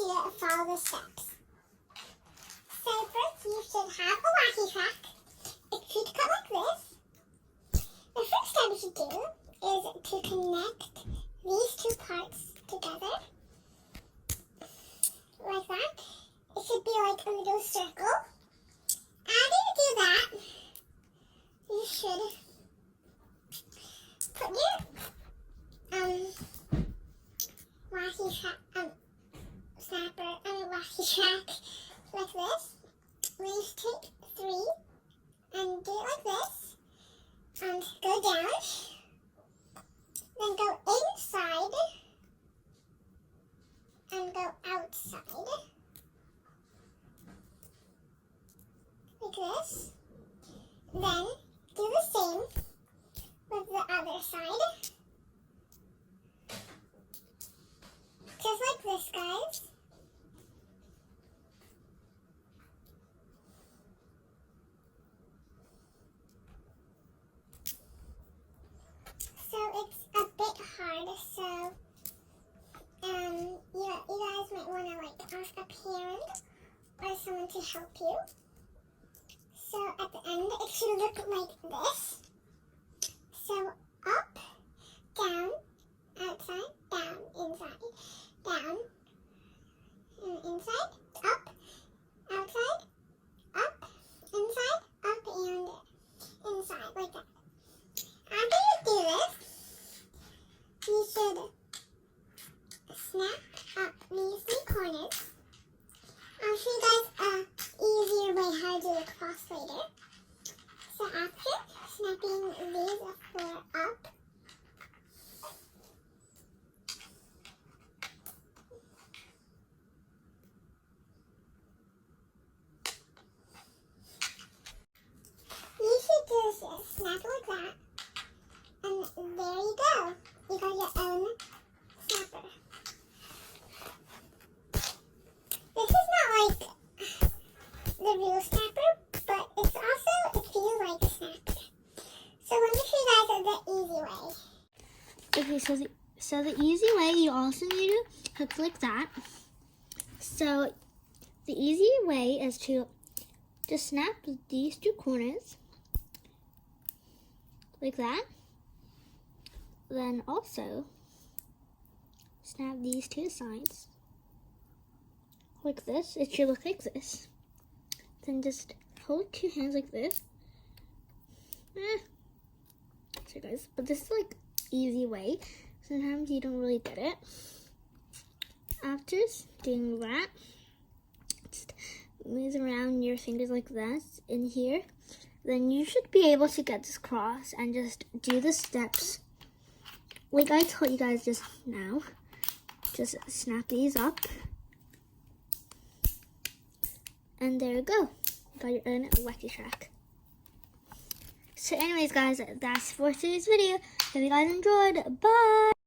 follow the steps. So first you should have a wacky track. It should come like this. The first step you should do is to connect these two parts together. Like that. It should be like a little circle. After you do that, you should put your wacky track, wacky track like this. Then you take 3 and do it like this. And go down. Then go inside and go outside. Like this. Then do the same with the other side. Just like this, guys. So it's a bit hard, so you guys might want to like ask a parent or someone to help you. So at the end, it should look like this. So up, down, outside, down, inside, down, and inside, up, outside, up, inside, up, and inside, like that. After you do this, you should snap up these 3 corners. I'll show you guys an easier way how to do the cross later. So after snapping these 4 up, you should just snap it like that. And there you go. You got your own snapper. This is not like the real snapper, but it's also, it feels like a snapper. So let me show you guys the easy way. Okay, so the easy way, you also need to hook like that. So the easy way is to just snap these 2 corners like that. Then also snap these 2 sides like this. It should look like this. Then just hold 2 hands like this. So guys, but this is like easy way. Sometimes you don't really get it. After doing that, just move around your fingers like this in here. Then you should be able to get this cross and just do the steps like I told you guys just now. Just snap these up. And there you go. You got your own wacky track. So anyways guys, that's for today's video. Hope you guys enjoyed. Bye!